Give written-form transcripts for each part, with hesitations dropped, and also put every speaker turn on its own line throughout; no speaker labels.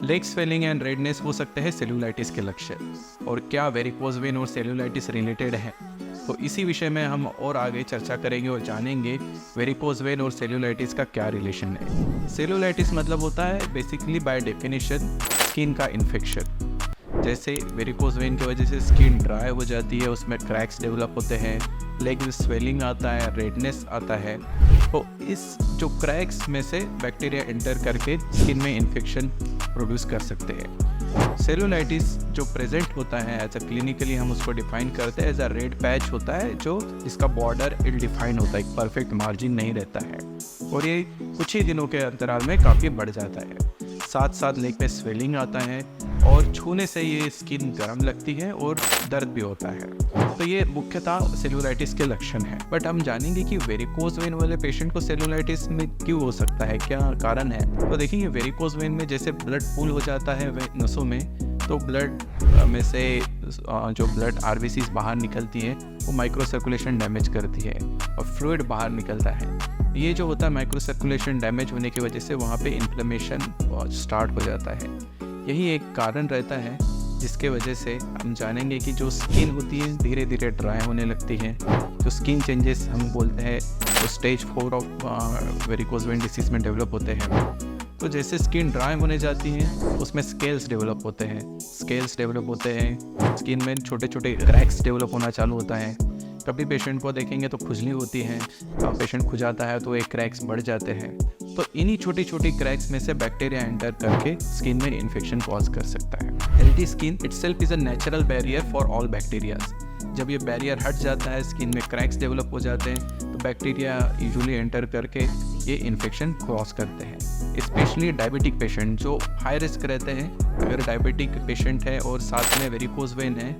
Leg swelling and redness हो सकते हैं सेल्यूलाइटिस के लक्षण, और क्या वेरिकोज वेन और सेल्यूलाइटिस रिलेटेड है। तो इसी विषय में हम और आगे चर्चा करेंगे और जानेंगे वेरिकोज वेन और सेल्यूलाइटिस का क्या रिलेशन है। सेल्यूलाइटिस मतलब होता है बेसिकली बाय डेफिनेशन स्किन का इन्फेक्शन। जैसे वेरिकोज वेन की वजह से स्किन ड्राई हो जाती है, उसमें क्रैक्स डेवलप होते हैं, लेग में स्वेलिंग आता है, रेडनेस आता है। तो इस जो क्रैक्स में से बैक्टीरिया एंटर करके स्किन में इन्फेक्शन प्रोड्यूस कर सकते हैं। सेल्यूलाइटिस जो प्रेजेंट होता है एज अ क्लिनिकली हम उसको डिफाइन करते हैं एज अ रेड पैच होता है, जो इसका बॉर्डर इल डिफाइन होता है, एक परफेक्ट मार्जिन नहीं रहता है, और ये कुछ ही दिनों के अंतराल में काफ़ी बढ़ जाता है। साथ साथ लेग में स्वेलिंग आता है और छूने से ये स्किन गर्म लगती है और दर्द भी होता है। तो ये मुख्यतः सेल्यूलाइटिस के लक्षण हैं। बट हम जानेंगे कि वेरिकोज वेन वाले पेशेंट को सेल्यूलाइटिस में क्यों हो सकता है, क्या कारण है। तो देखिए, वेरिकोज वेन में जैसे ब्लड पूल हो जाता है नसों में, तो ब्लड में से जो ब्लड आरबीसीज बाहर निकलती है वो माइक्रो सर्कुलेशन डैमेज करती है और फ्लूइड बाहर निकलता है। ये जो होता है माइक्रो सर्कुलेशन डैमेज होने की वजह से वहाँ पे इन्फ्लेमेशन स्टार्ट हो जाता है। यही एक कारण रहता है जिसके वजह से हम जानेंगे कि जो स्किन होती है धीरे धीरे ड्राई होने लगती है। जो स्किन चेंजेस हम बोलते हैं तो stage 4 of varicose vein disease में डेवलप होते हैं। तो जैसे स्किन ड्राई होने जाती है उसमें स्केल्स डेवलप होते हैं, स्किन में छोटे छोटे क्रैक्स डेवलप होना चालू होता है। कभी पेशेंट को देखेंगे तो खुजली होती है, पेशेंट खुजाता है तो एक क्रैक्स बढ़ जाते हैं। तो इन्हीं छोटी छोटी क्रैक्स में से बैक्टीरिया एंटर करके स्किन में इन्फेक्शन कॉज कर सकता है। Healthy skin itself is a natural barrier for all bacterias. जब ये बैरियर हट जाता है, स्किन में क्रैक्स डेवलप हो जाते हैं, तो बैक्टीरिया यूजुअली एंटर करके ये इन्फेक्शन कॉज करते हैं। स्पेशली डायबिटिक पेशेंट जो हाई रिस्क रहते हैं, अगर डायबिटिक पेशेंट है और साथ में वेरिकोज वेन है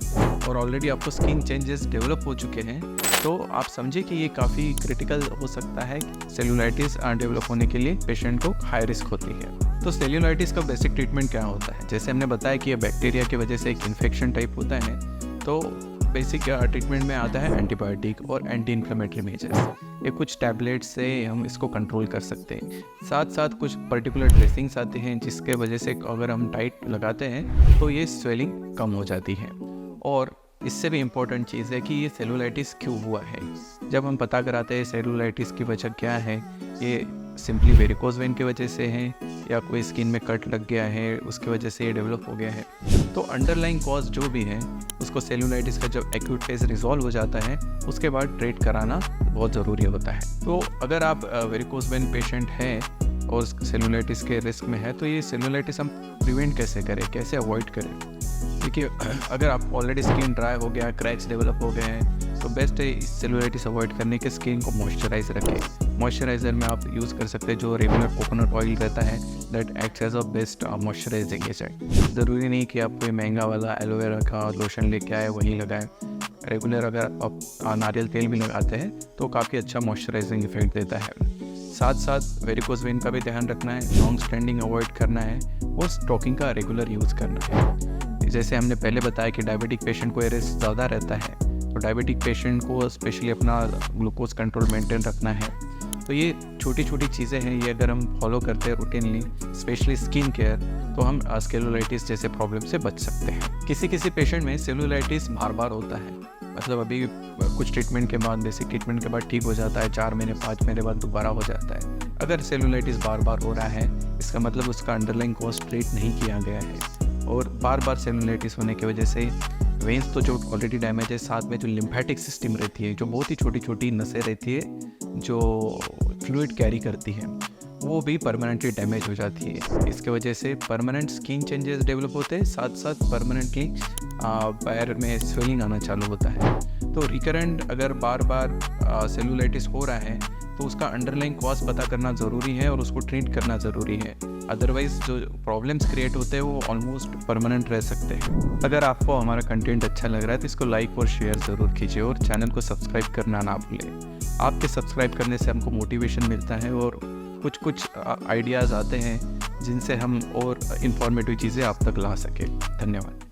और ऑलरेडी आपको स्किन चेंजेस डेवलप हो चुके हैं, तो आप समझिए कि ये काफ़ी क्रिटिकल हो सकता है। सेल्यूलाइटिस डेवलप होने के लिए पेशेंट को हाई रिस्क होती है। तो सेल्यूलाइटिस का बेसिक ट्रीटमेंट क्या होता है? जैसे हमने बताया कि ये बैक्टीरिया की वजह से एक इन्फेक्शन टाइप होता है, तो बेसिक ट्रीटमेंट में आता है एंटीबायोटिक और एंटी इन्फ्लेमेटरी मेजर्स। ये कुछ टैबलेट्स से हम इसको कंट्रोल कर सकते हैं। साथ साथ कुछ पर्टिकुलर ड्रेसिंग्स आते हैं जिसके वजह से अगर हम टाइट लगाते हैं तो ये स्वेलिंग कम हो जाती है। और इससे भी इम्पोर्टेंट चीज़ है कि ये सेल्यूलाइटिस क्यों हुआ है। जब हम पता कराते हैं सेल्यूलाइटिस की वजह क्या है, ये सिंपली वेरिकोज वेन की वजह से है या कोई स्किन में कट लग गया है उसकी वजह से ये डेवलप हो गया है, तो अंडरलाइंग कॉज जो भी है उसको सेल्यूलाइटिस का जब एक्यूट फेज रिजॉल्व हो जाता है उसके बाद ट्रीट कराना बहुत ज़रूरी होता है। तो अगर आप वेरिकोज वेन पेशेंट हैं और सेल्यूलाइटिस के रिस्क में है, तो ये सेल्यूलाइटिस हम प्रिवेंट कैसे करें, कैसे अवॉइड करें। देखिए, अगर आप ऑलरेडी स्किन ड्राई हो गया, क्रैक्स डेवलप हो गए हैं, तो बेस्ट है इस सेल्यूलाइटिस अवॉइड करने के स्किन को मॉइस्चराइज रखें। मॉइस्चराइज़र में आप यूज़ कर सकते हैं जो रेगुलर कोकोनट ऑयल रहता है, that acts as a best moisturising agent. ज़रूरी नहीं कि आप कोई महंगा वाला एलोवेरा का लोशन लेके आए वही लगाएं। रेगुलर अगर आप नारियल तेल भी लगाते हैं तो काफ़ी अच्छा मॉइस्चराइजिंग इफेक्ट देता है। साथ साथ वेरिकोज वेन का भी ध्यान रखना है, लॉन्ग स्टैंडिंग अवॉइड करना है और स्टॉकिंग का रेगुलर यूज़ करना है। जैसे हमने पहले बताया कि डायबिटिक पेशेंट को रिस्क ज़्यादा रहता है, तो डायबिटिक पेशेंट को स्पेशली अपना ग्लूकोज कंट्रोल मेंटेन रखना है। तो ये छोटी छोटी चीज़ें हैं, ये अगर हम फॉलो करते हैं रूटीनली, स्पेशली स्किन केयर, तो हम सेल्यूलाइटिस जैसे प्रॉब्लम से बच सकते हैं। किसी किसी पेशेंट में सेल्यूलाइटिस बार बार होता है, मतलब अभी कुछ ट्रीटमेंट के बाद, बेसिक ट्रीटमेंट के बाद ठीक हो जाता है, 4 महीने 5 महीने बाद दोबारा हो जाता है। अगर सेल्यूलाइटिस बार बार हो रहा है इसका मतलब उसका अंडरलाइंग कॉज ट्रीट नहीं किया गया है, और बार बार सेल्यूलाइटिस होने की वजह से वेन्स तो जो ऑलरेडी डैमेज है, साथ में जो लिम्फेटिक सिस्टम रहती है, जो बहुत ही छोटी छोटी नसें रहती है जो फ्लूइड कैरी करती है, वो भी परमानेंटली डैमेज हो जाती है। इसके वजह से परमानेंट स्किन चेंजेस डेवलप होते हैं, साथ साथ परमानेंटली पैर में स्वेलिंग आना चालू होता है। तो रिकरेंट अगर बार बार सेल्यूलाइटिस हो रहा है तो उसका अंडरलाइंग कॉज पता करना ज़रूरी है और उसको ट्रीट करना ज़रूरी है। अदरवाइज जो प्रॉब्लम्स क्रिएट होते हैं वो ऑलमोस्ट परमानेंट रह सकते हैं। अगर आपको हमारा कंटेंट अच्छा लग रहा है तो इसको लाइक और शेयर ज़रूर कीजिए और चैनल को सब्सक्राइब करना ना भूलें। आपके सब्सक्राइब करने से हमको मोटिवेशन मिलता है और कुछ आइडियाज़ आते हैं जिनसे हम और इन्फॉर्मेटिव चीज़ें आप तक ला सकें। धन्यवाद।